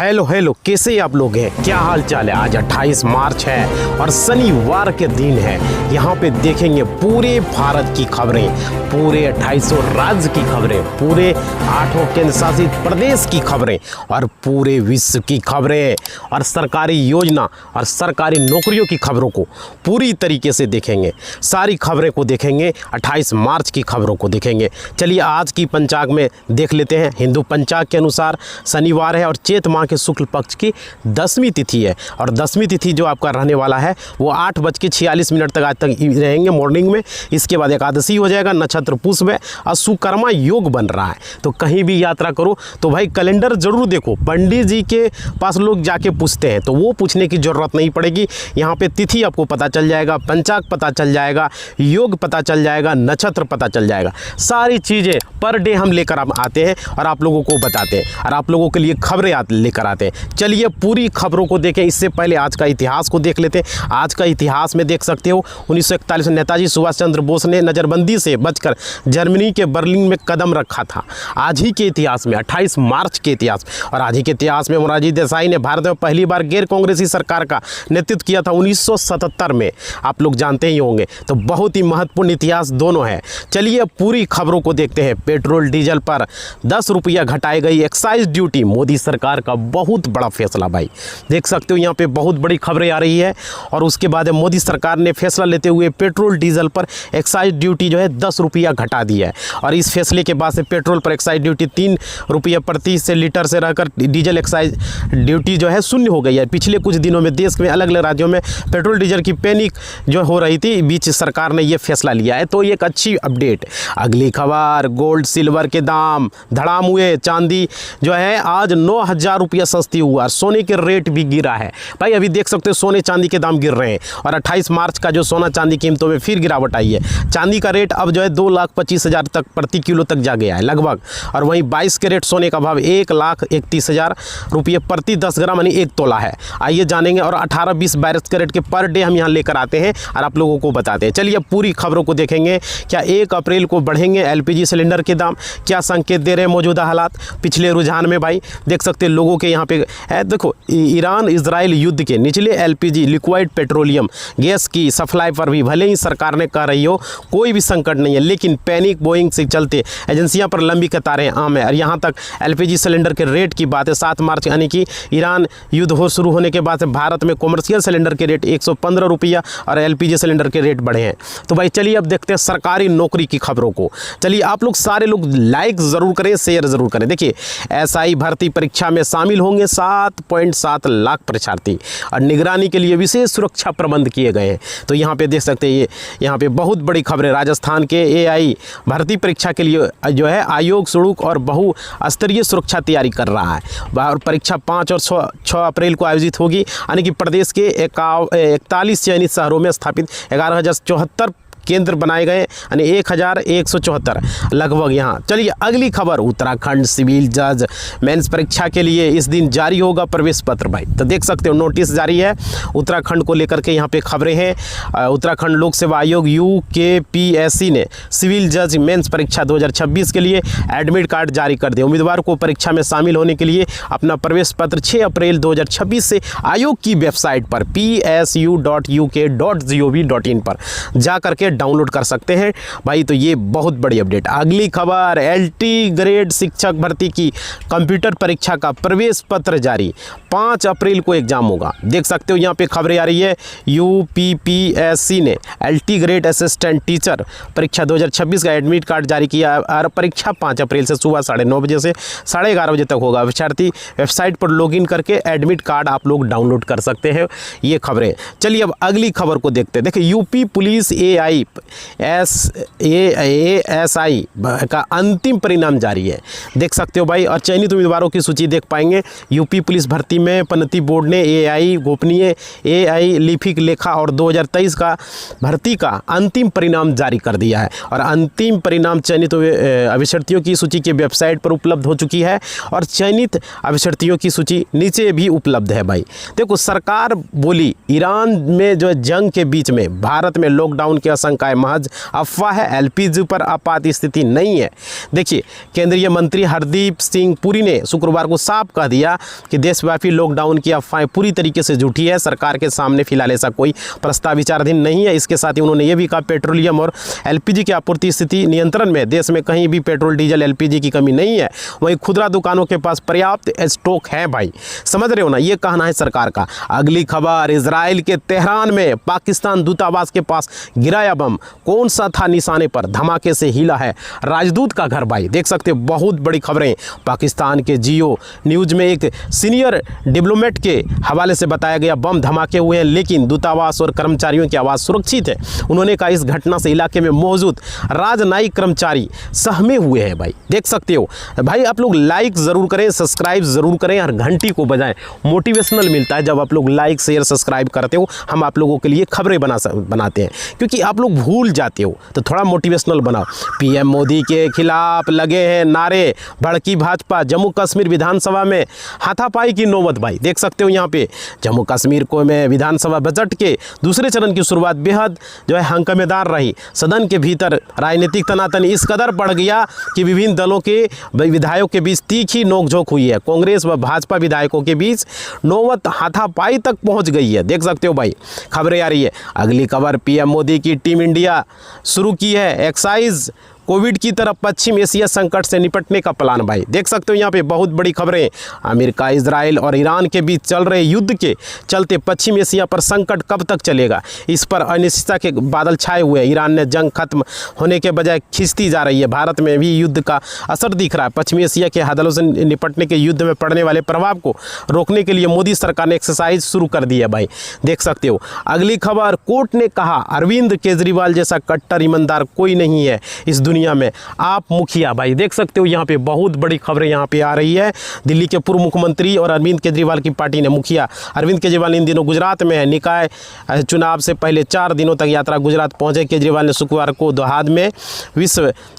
Hello hello, कैसे आप लोग हैं? क्या हाल चाल है? आज 28 मार्च है और शनिवार के दिन है। यहाँ पे देखेंगे पूरे भारत की खबरें, पूरे 28 राज्य की खबरें, पूरे 8 केंद्र शासित प्रदेश की खबरें और पूरे विश्व की खबरें और सरकारी योजना और सरकारी नौकरियों की खबरों को पूरी तरीके से देखेंगे। सारी खबरें को देखेंगे, 28 मार्च की खबरों को देखेंगे। चलिए आज की पंचांग में देख लेते हैं। हिंदू पंचांग के अनुसार शनिवार है और चैत माह के शुक्ल पक्ष की 10वीं तिथि है और 10वीं तिथि जो आपका रहने वाला है वो 8:46 तक आज तक रहेंगे मॉर्निंग में। इसके बाद एकादशी हो जाएगा, नक्षत्र पुष्प है और सुकर्मा योग बन रहा है। तो कहीं भी यात्रा करो तो भाई कैलेंडर जरूर देखो। पंडित जी के पास लोग जाके पूछते हैं तो वो पूछने की ज़रूरत नहीं पड़ेगी। यहाँ पे तिथि आपको पता चल जाएगा, पंचांग पता चल जाएगा, योग पता चल जाएगा, नक्षत्र पता चल जाएगा। सारी चीज़ें पर डे हम लेकर आते हैं और आप लोगों को बताते हैं और आप लोगों के लिए खबरें लेकर आते हैं। चलिए पूरी खबरों को देखें। इससे पहले आज का इतिहास को देख लेते हैं। आज का इतिहास में देख सकते हो 1941 में नेताजी सुभाष चंद्र बोस ने नज़रबंदी से बचकर जर्मनी के बर्लिन में कदम रखा था। आज ही के इतिहास में 28 मार्च के इतिहास और आज ही के इतिहास में मोरारजी देसाई ने भारत में पहली बार गैर कांग्रेसी सरकार का नेतृत्व किया था 1977 में। आप लोग जानते ही होंगे। तो बहुत ही महत्वपूर्ण इतिहास दोनों है। चलिए पूरी खबरों को देखते हैं। पेट्रोल डीजल पर 10 रुपया घटाई गई एक्साइज ड्यूटी, मोदी सरकार का बहुत बड़ा फैसला। भाई देख सकते हो यहाँ पे बहुत बड़ी खबरें आ रही है और उसके बाद मोदी सरकार ने फैसला लेते हुए पेट्रोल डीजल पर एक्साइज ड्यूटी जो है 10 रुपया घटा दी है और इस फैसले के बाद से पेट्रोल पर एक्साइज ड्यूटी 3 रुपये प्रति से लीटर से रहकर डीजल एक्साइज ड्यूटी जो है शून्य हो गई है। पिछले कुछ दिनों में देश में अलग अलग राज्यों में पेट्रोल डीजल की पैनिक जो हो रही थी, बीच सरकार ने यह फैसला लिया है। तो एक अच्छी अपडेट। अगली खबर, गोल्ड सिल्वर के दाम धड़ाम हुए। चांदी जो है आज 9,000 रुपया सस्ती हुआ। सोने के रेट भी गिरा है। भाई अभी देख सकते हो सोने चांदी के दाम गिर रहे हैं और 28 मार्च का जो सोना चांदी कीमतों में फिर गिरावट आई है। चांदी का रेट अब जो है 2,25,000 तक प्रति किलो तक जा गया है लगभग। और वहीं 22 कैरेट सोने का भाव 1,31,000 रुपये प्रति 10 ग्राम यानी 1 तोला है। आइए जानेंगे। और 18, 20, 22 कैरेट के पर डे हम यहाँ लेकर आते हैं और आप लोगों को बताते हैं। चलिए पूरी खबरों को देखेंगे। क्या 1 अप्रैल को बढ़ेंगे LPG सिलेंडर के दाम? क्या संकेत दे रहे हैं मौजूदा हालात पिछले रुझान में? भाई देख सकते हैं लोगों के यहाँ पे है। देखो ईरान इजराइल युद्ध के निचले LPG लिक्विड पेट्रोलियम गैस की सप्लाई पर भी भले ही सरकार ने कह रही हो कोई भी संकट नहीं है, लेकिन पैनिक बोइंग से चलते एजेंसियां पर लंबी कतारें आम है। और यहाँ तक LPG सिलेंडर के रेट की बात है। 7 मार्च यानी कि ईरान युद्ध शुरू होने के बाद से भारत में कॉमर्शियल सिलेंडर के रेट 115 रुपया और LPG सिलेंडर के रेट बढ़े हैं। तो भाई चलिए अब देखते हैं सरकारी नौकरी की खबरों को। चलिए आप लोग सारे लोग लाइक ज़रूर करें, शेयर ज़रूर करें। देखिए SI भर्ती परीक्षा में शामिल होंगे 7.7 लाख परीक्षार्थी और निगरानी के लिए विशेष सुरक्षा प्रबंध किए गए हैं। तो यहाँ पे देख सकते हैं, ये यहाँ पे बहुत बड़ी खबर है। राजस्थान के AI भर्ती परीक्षा के लिए जो है आयोग सड़क और बहुस्तरीय सुरक्षा तैयारी कर रहा है और परीक्षा 5 और 6 अप्रैल को आयोजित होगी। यानी कि प्रदेश के 41 चयनित शहरों में स्थापित 11,074 केंद्र बनाए गए यानी 1,174 लगभग यहाँ। चलिए अगली खबर, उत्तराखंड सिविल जज मेंस परीक्षा के लिए इस दिन जारी होगा प्रवेश पत्र। भाई तो देख सकते हो नोटिस जारी है उत्तराखंड को लेकर के। यहाँ पे खबरें हैं। उत्तराखंड लोक सेवा आयोग UKPSC ने सिविल जज मेंस परीक्षा 2026 के लिए एडमिट कार्ड जारी कर दिया। उम्मीदवार को परीक्षा में शामिल होने के लिए अपना प्रवेश पत्र 6 अप्रैल 2026 से आयोग की वेबसाइट पर psu.uk.gov.in पर जा करके डाउनलोड कर सकते हैं। भाई तो ये बहुत बड़ी अपडेट। अगली खबर, LT ग्रेड शिक्षक भर्ती की कंप्यूटर परीक्षा का प्रवेश पत्र जारी। 5 अप्रैल को एग्जाम होगा। देख सकते हो यहाँ पे खबरें आ रही है। UPPSC ने LT ग्रेड असिस्टेंट टीचर परीक्षा 2026 का एडमिट कार्ड जारी किया और परीक्षा 5 अप्रैल से सुबह 9:30 बजे से 11:30 बजे तक होगा। विद्यार्थी वेबसाइट पर लॉगिन करके एडमिट कार्ड आप लोग डाउनलोड कर सकते हैं। ये खबरें। चलिए अब अगली खबर को देखते हैं। देखिए यूपी पुलिस ASI का अंतिम परिणाम जारी है। देख सकते हो भाई और चयनित उम्मीदवारों की सूची देख पाएंगे। यूपी पुलिस भर्ती में पन्नती बोर्ड ने AI गोपनीय AI लिपिक लेखा और 2023 का भर्ती का अंतिम परिणाम जारी कर दिया है और अंतिम परिणाम चयनित अभ्यर्थियों की सूची के वेबसाइट पर उपलब्ध हो चुकी है और चयनित अभ्यर्थियों की सूची नीचे भी उपलब्ध है। भाई देखो सरकार बोली ईरान में जो जंग के बीच में भारत में लॉकडाउन की आशंका आशंका है महज अफवाह है, एलपीजी पर आपात स्थिति नहीं है। देखिए, केंद्रीय मंत्री हरदीप सिंह पुरी ने शुक्रवार को साफ कह दिया कि देशव्यापी लॉकडाउन की अफवाहें पूरी तरीके से झूठी है। सरकार के सामने फिलहाल ऐसा कोई प्रस्ताव विचाराधीन नहीं है। इसके साथ ही उन्होंने ये भी कहा पेट्रोलियम और एलपीजी की आपूर्ति स्थिति नियंत्रण में, देश में कहीं भी पेट्रोल डीजल एलपीजी की कमी नहीं है। वहीं खुदरा दुकानों के पास पर्याप्त स्टॉक है। भाई समझ रहे हो ना, ये कहना है सरकार का। अगली खबर, इजराइल के तेहरान में पाकिस्तान दूतावास के पास गिराया बम, कौन सा था निशाने पर, धमाके से हिला है राजदूत का घर। भाई देख सकते हो, बहुत बड़ी खबरें। पाकिस्तान के जियो न्यूज में एक सीनियर डिप्लोमेट के हवाले से बताया गया बम धमाके हुए हैं, लेकिन दूतावास और कर्मचारियों की आवाज़ सुरक्षित है। उन्होंने कहा इस घटना से इलाके में मौजूद राजनयिक कर्मचारी सहमे हुए हैं। भाई देख सकते हो। भाई आप लोग लाइक ज़रूर करें, सब्सक्राइब ज़रूर करें और घंटी को बजाएं। मोटिवेशनल मिलता है जब आप लोग लाइक शेयर सब्सक्राइब करते हो। हम आप लोगों के लिए खबरें बनाते हैं, क्योंकि आप लोग भूल जाते हो, तो थोड़ा मोटिवेशनल बनाओ। पीएम मोदी के खिलाफ लगे हैं नारे, भड़की भाजपा। जम्मू कश्मीर विधानसभा में हाथापाई की नौबत। भाई देख सकते हो, यहाँ पे जम्मू कश्मीर को में विधानसभा बजट के दूसरे चरण की शुरुआत बेहद जो है हंगामेदार रही। सदन के भीतर राजनीतिक तनातनी इस कदर बढ़ गया कि विभिन्न दलों के विधायकों के बीच तीखी नोकझोंक हुई है। कांग्रेस व भाजपा विधायकों के बीच नौबत हाथापाई तक पहुंच गई है। देख सकते हो भाई, खबरें आ रही है। अगली खबर, पीएम मोदी की टीम इंडिया शुरू की है एक्साइज कोविड की तरफ पश्चिम एशिया संकट से निपटने का प्लान। भाई देख सकते हो, यहाँ पे बहुत बड़ी खबरें। अमेरिका, इजराइल और ईरान के बीच चल रहे युद्ध के चलते पश्चिम एशिया पर संकट कब तक चलेगा, इस पर अनिश्चितता के बादल छाए हुए हैं। ईरान ने जंग खत्म होने के बजाय खिंचती जा रही है। भारत में भी युद्ध का असर दिख रहा है। पश्चिमी एशिया के हदलों से निपटने के युद्ध में पड़ने वाले प्रभाव को रोकने के लिए मोदी सरकार ने एक्सरसाइज शुरू कर दी है। भाई देख सकते हो। अगली खबर, कोर्ट ने कहा अरविंद केजरीवाल जैसा कट्टर ईमानदार कोई नहीं है इस दुनिया में, आप मुखिया। भाई देख सकते हो, यहाँ पे बहुत बड़ी खबरें यहाँ पे आ रही है। दिल्ली के पूर्व मुख्यमंत्री और अरविंद केजरीवाल की पार्टी ने मुखिया अरविंद केजरीवाल इन दिनों गुजरात में है। निकाय चुनाव से पहले 4 दिनों तक यात्रा गुजरात पहुंचे। केजरीवाल ने शुक्रवार को दोहाद में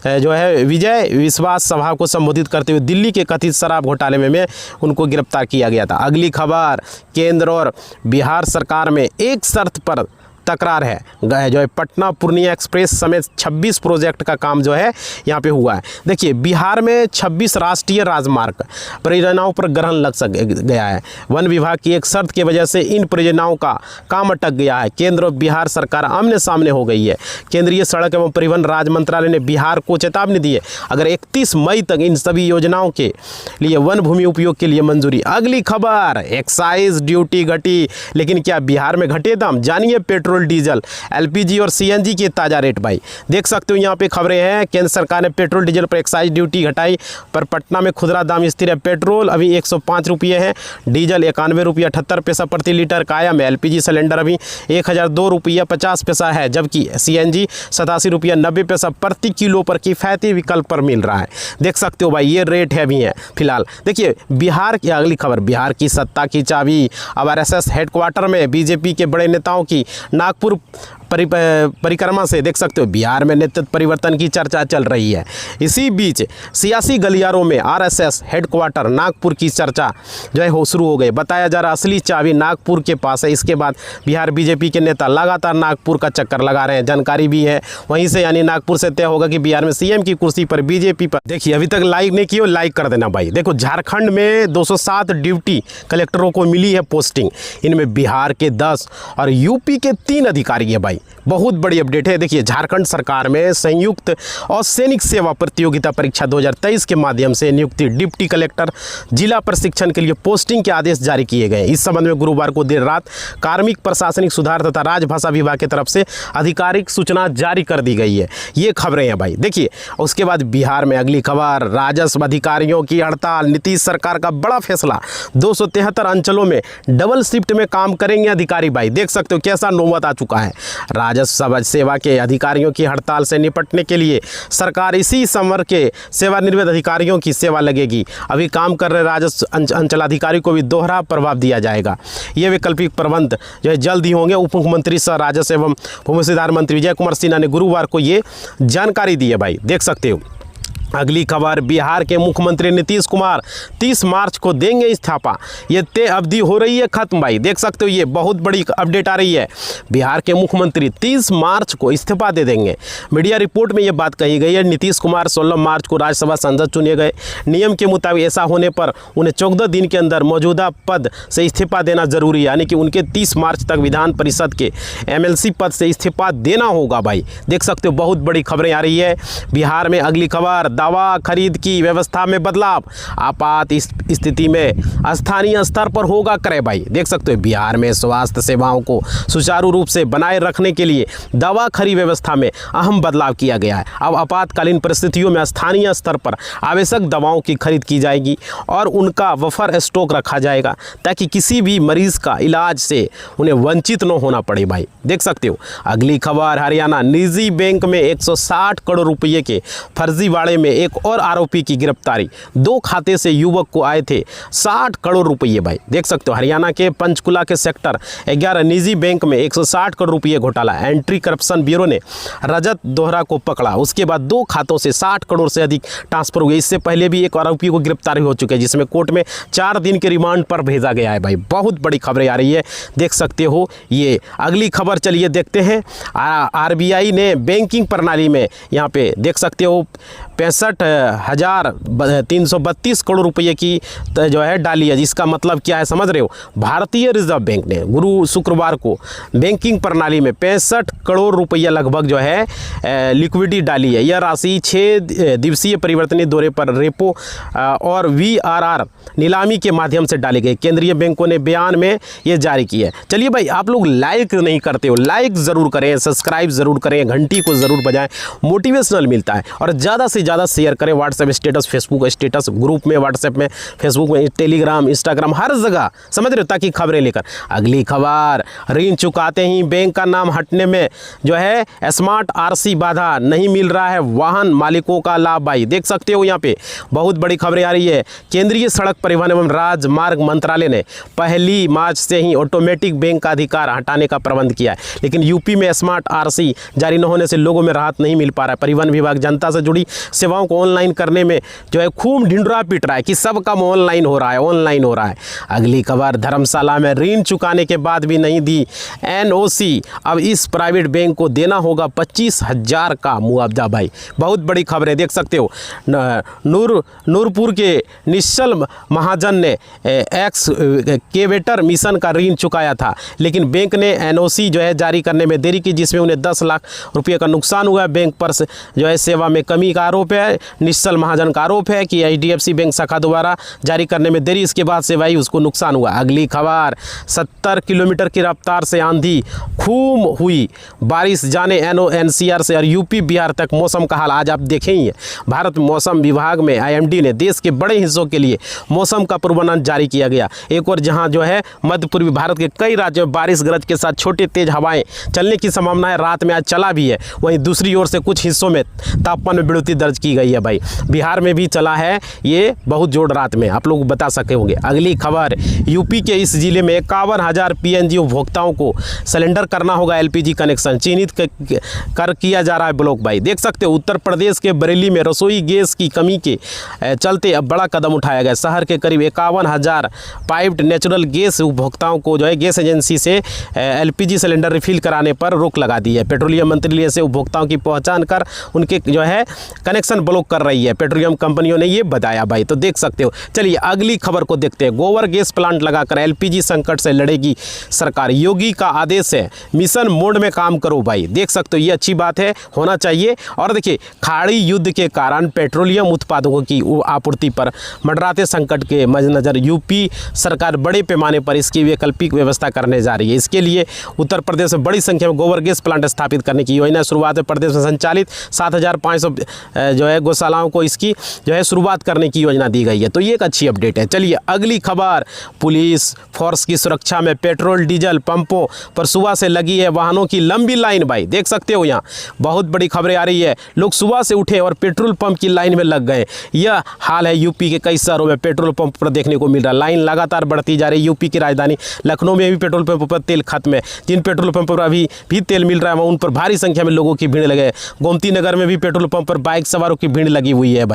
विजय विश्वास सभा को संबोधित करते हुए दिल्ली के कथित शराब घोटाले में उनको गिरफ्तार किया गया था। अगली खबर, केंद्र और बिहार सरकार में एक शर्त पर तकरार है। जो है पटना पूर्णिया एक्सप्रेस समेत 26 प्रोजेक्ट का काम जो है यहाँ पे हुआ है। देखिए, बिहार में 26 राष्ट्रीय राजमार्ग परियोजनाओं पर ग्रहण लग गया है। वन विभाग की एक शर्त की वजह से इन परियोजनाओं का काम अटक गया है। केंद्र और बिहार सरकार आमने सामने हो गई है। केंद्रीय सड़क एवं परिवहन राज्य मंत्रालय ने बिहार को चेतावनी दी है, अगर 31 मई तक इन सभी योजनाओं के लिए वन भूमि उपयोग के लिए मंजूरी। अगली खबर, एक्साइज ड्यूटी घटी, लेकिन क्या बिहार में घटे दाम? जानिए पेट्रोल, डीजल, एलपीजी और सीएनजी के ताजा रेट। भाई देख सकते हो, यहाँ पे खबरें हैं। केंद्र सरकार ने पेट्रोल डीजल पर एक्साइज ड्यूटी घटाई, पर पटना में खुदरा दाम स्थिर है। पेट्रोल अभी 105 रुपये है, डीजल 91 रुपया 78 पैसा प्रति लीटर कायम है। एलपीजी सिलेंडर अभी 1002 रुपया 50 पैसा है, जबकि सीएनजी 87 रुपया 90 पैसा प्रति किलो पर किफ़ायती विकल्प पर मिल रहा है। देख सकते हो भाई, ये रेट है अभी है फिलहाल। देखिए, बिहार की अगली खबर, बिहार की सत्ता की चाबी अब आरएसएस हेडक्वार्टर में। बीजेपी के बड़े नेताओं की नागपुर परिक्रमा से देख सकते हो बिहार में नेतृत्व परिवर्तन की चर्चा चल रही है। इसी बीच सियासी गलियारों में आरएसएस हेडक्वार्टर नागपुर की चर्चा जो है शुरू हो गई। बताया जा रहा असली चाबी नागपुर के पास है। इसके बाद बिहार बीजेपी के नेता लगातार नागपुर का चक्कर लगा रहे हैं। जानकारी भी है वहीं से, यानी नागपुर से तय होगा कि बिहार में सीएम की कुर्सी पर बीजेपी पर। देखिए, अभी तक लाइक नहीं किया, लाइक कर देना भाई। देखो, झारखंड में 207 ड्यूटी कलेक्टरों को मिली है पोस्टिंग, इनमें बिहार के 10 और यूपी के 3 अधिकारी है। भाई बहुत बड़ी अपडेट है। देखिए, झारखंड सरकार में संयुक्त और सैनिक सेवा प्रतियोगिता परीक्षा 2023 के माध्यम से नियुक्ति डिप्टी कलेक्टर जिला प्रशिक्षण के लिए पोस्टिंग के आदेश जारी किए गए। इस संबंध में गुरुवार को देर रात कार्मिक प्रशासनिक सुधार तथा राजभाषा विभाग की तरफ से आधिकारिक सूचना जारी कर दी गई है। ये खबरें हैं भाई। देखिए, उसके बाद बिहार में अगली खबर, राजस्व अधिकारियों की हड़ताल। नीतीश सरकार का बड़ा फैसला, 273 अंचलों में डबल शिफ्ट में काम करेंगे अधिकारी। भाई देख सकते हो कैसा नौबत आ चुका है। राजस्व सेवा के अधिकारियों की हड़ताल से निपटने के लिए सरकार इसी संवर्ग के सेवानिवृत्त अधिकारियों की सेवा लगेगी। अभी काम कर रहे राजस्व अंचलाधिकारी को भी दोहरा प्रभाव दिया जाएगा। ये वैकल्पिक प्रबंध जो है जल्द ही होंगे। उप मुख्यमंत्री सह राजस्व एवं भूमि सुधार मंत्री विजय कुमार सिन्हा ने गुरुवार को ये जानकारी दी है। भाई देख सकते हो। अगली खबर, बिहार के मुख्यमंत्री नीतीश कुमार 30 मार्च को देंगे इस्तीफा। ये तय अवधि हो रही है खत्म भाई, देख सकते हो ये बहुत बड़ी अपडेट आ रही है। बिहार के मुख्यमंत्री 30 मार्च को इस्तीफा दे देंगे। मीडिया रिपोर्ट में ये बात कही गई है। नीतीश कुमार 16 मार्च को राज्यसभा सांसद चुने गए। नियम के मुताबिक ऐसा होने पर उन्हें 14 दिन के अंदर मौजूदा पद से इस्तीफा देना जरूरी है, यानी कि उनके 30 मार्च तक विधान परिषद के MLC पद से इस्तीफा देना होगा भाई। देख सकते हो बहुत बड़ी खबरें आ रही है बिहार में। अगली खबर, दवा खरीद की व्यवस्था में बदलाव, आपात स्थिति में स्थानीय स्तर पर होगा क्रय भाई। देख सकते हो बिहार में स्वास्थ्य सेवाओं को सुचारू रूप से बनाए रखने के लिए दवा खरीद व्यवस्था में अहम बदलाव किया गया है। अब आपातकालीन परिस्थितियों में स्थानीय स्तर पर आवश्यक दवाओं की खरीद की जाएगी और उनका बफर स्टॉक रखा जाएगा ताकि किसी भी मरीज का इलाज से उन्हें वंचित न होना पड़े भाई। देख सकते हो अगली खबर, हरियाणा निजी बैंक में 160 करोड़ रुपये के फर्जीवाड़े में एक और आरोपी की गिरफ्तारी। 2 खाते से युवक को आए थे 60 करोड़ रुपये भाई। देख सकते हो हरियाणा के पंचकुला के सेक्टर 11 निजी बैंक में 160 करोड़ रुपये घोटाला। एंटी करप्शन ब्यूरो ने रजत दोहरा को पकड़ा, उसके बाद 2 खातों से 60 करोड़ से अधिक ट्रांसफर हुए। इससे पहले भी एक आरोपी को गिरफ्तारी हो चुकी है जिसमें कोर्ट में 4 दिन के रिमांड पर भेजा गया है भाई। बहुत बड़ी खबरें आ रही है, देख सकते हो ये। अगली खबर चलिए देखते हैं। RBI ने बैंकिंग प्रणाली में यहाँ पे देख सकते हो 65,332 करोड़ रुपये की जो है डाली है। जिसका मतलब क्या है समझ रहे हो, भारतीय रिजर्व बैंक ने शुक्रवार को बैंकिंग प्रणाली में 65 करोड़ रुपया लगभग जो है लिक्विडिटी डाली है। यह राशि 6 दिवसीय परिवर्तनीय दौरे पर रेपो और VRR नीलामी के माध्यम से डाली गई। केंद्रीय बैंकों ने बयान में ये जारी की है। चलिए भाई, आप लोग लाइक नहीं करते हो, लाइक ज़रूर करें, सब्सक्राइब ज़रूर करें, घंटी को ज़रूर बजाएं, मोटिवेशनल मिलता है। और ज़्यादा से ज़्यादा शेयर करें WhatsApp status, Facebook status, group में, व्हाट्सएप में, फेसबुक में, टेलीग्राम, इंस्टाग्राम, हर जगह समझ रहे हो, ताकि खबरें लेकर। अगली खबर, ऋण चुकाते ही बैंक का नाम हटने में जो है स्मार्ट RC बाधा, नहीं मिल रहा है वाहन मालिकों का लाभ भाई। देख सकते हो यहाँ पे बहुत बड़ी खबरें आ रही है। केंद्रीय सड़क परिवहन एवं राजमार्ग मंत्रालय ने 1 मार्च से ही ऑटोमेटिक बैंक का अधिकार हटाने का प्रबंध किया है, लेकिन यूपी में स्मार्ट RC जारी न होने से लोगों में राहत नहीं मिल पा रहा है। परिवहन विभाग जनता से जुड़ी सेवाओं को ऑनलाइन करने में जो है खूब ढिंढोरा पीट रहा है कि सब काम ऑनलाइन हो रहा है, ऑनलाइन हो रहा है। अगली खबर, धर्मशाला में ऋण चुकाने के बाद भी नहीं दी NOC, अब इस प्राइवेट बैंक को देना होगा 25,000 का मुआवजा भाई। बहुत बड़ी खबर है, देख सकते हो। नूरपुर के निश्चल महाजन ने एक्सकेवेटर मिशन का ऋण चुकाया था, लेकिन बैंक ने NOC जो है जारी करने में देरी की, जिसमें उन्हें 10 लाख रुपये का नुकसान हुआ। बैंक पर जो है सेवा में कमी का आरोप है। निश्चल महाजन का आरोप है कि HDFC बैंक शाखा द्वारा जारी करने में देरी, इसके बाद से भाई उसको नुकसान हुआ। अगली खबर, 70 किलोमीटर की रफ्तार से आंधी, खूब हुई बारिश, जाने NCR से और यूपी बिहार तक मौसम का हाल। आज आप देखेंगे भारत मौसम विभाग में IMD ने देश के बड़े हिस्सों के लिए मौसम का पूर्वानुमान जारी किया गया। एक और जहां जो है मध्य पूर्वी भारत के कई राज्यों में बारिश गरज के साथ छोटे तेज हवाएं चलने की संभावना है। रात में आज चला भी है। वहीं दूसरी ओर से कुछ हिस्सों में तापमान में बढ़ोतरी दर्ज की गई है भाई। बिहार में भी चला है ये बहुत जोर रात में, आप लोग बता सके होंगे। अगली खबर, यूपी के इस जिले में 51,000 PNG उपभोक्ताओं को सिलेंडर करना होगा LPG कनेक्शन, चिन्हित कर किया जा रहा है ब्लॉक भाई। देख सकते हो उत्तर प्रदेश के बरेली में रसोई गैस की कमी के चलते अब बड़ा कदम उठाया गया। शहर के करीब 51,000 पाइप्ड नेचुरल गैस उपभोक्ताओं को जो है गैस एजेंसी से LPG सिलेंडर रिफिल कराने पर रोक लगा दी है। पेट्रोलियम मंत्रालय से उपभोक्ताओं की पहचान कर उनके जो है कनेक्शन ब्लॉक कर रही है पेट्रोलियम कंपनियों ने ये बताया भाई। तो देख सकते हो। चलिए अगली खबर को देखते हैं। गोबर गैस प्लांट लगाकर LPG संकट से लड़ेगी सरकार, योगी का आदेश है, मिशन मोड में काम करो भाई। देख सकते हो ये अच्छी बात है, होना चाहिए। और देखिए खाड़ी युद्ध के कारण पेट्रोलियम उत्पादों की आपूर्ति पर मंडराते संकट के मद्देनजर यूपी सरकार बड़े पैमाने पर इसकी वैकल्पिक व्यवस्था करने जा रही है। इसके लिए उत्तर प्रदेश में बड़ी संख्या में गोबर गैस प्लांट स्थापित करने की योजना शुरुआत है। प्रदेश में संचालित 7,500 जो है गौशालाओं को इसकी जो है शुरुआत करने की योजना दी गई है। तो ये एक अच्छी अपडेट है। चलिए अगली खबर, पुलिस फोर्स की सुरक्षा में पेट्रोल डीजल पंपों पर सुबह से लगी है वाहनों की लंबी लाइन भाई। देख सकते हो यहाँ बहुत बड़ी खबरें आ रही है। लोग सुबह से उठे और पेट्रोल पंप की लाइन में लग गए। यह हाल है यूपी के कई शहरों में पेट्रोल पंप पर देखने को मिल रहा है। लाइन लगातार बढ़ती जा रही है। यूपी की राजधानी लखनऊ में भी पेट्रोल पंप पर तेल खत्म है। जिन पेट्रोल पंप पर अभी भी तेल मिल रहा है उन पर भारी संख्या में लोगों की भीड़ लगे। गोमती नगर में भी पेट्रोल पंप पर बाइक सवारों की भीड़ लगी हुई है।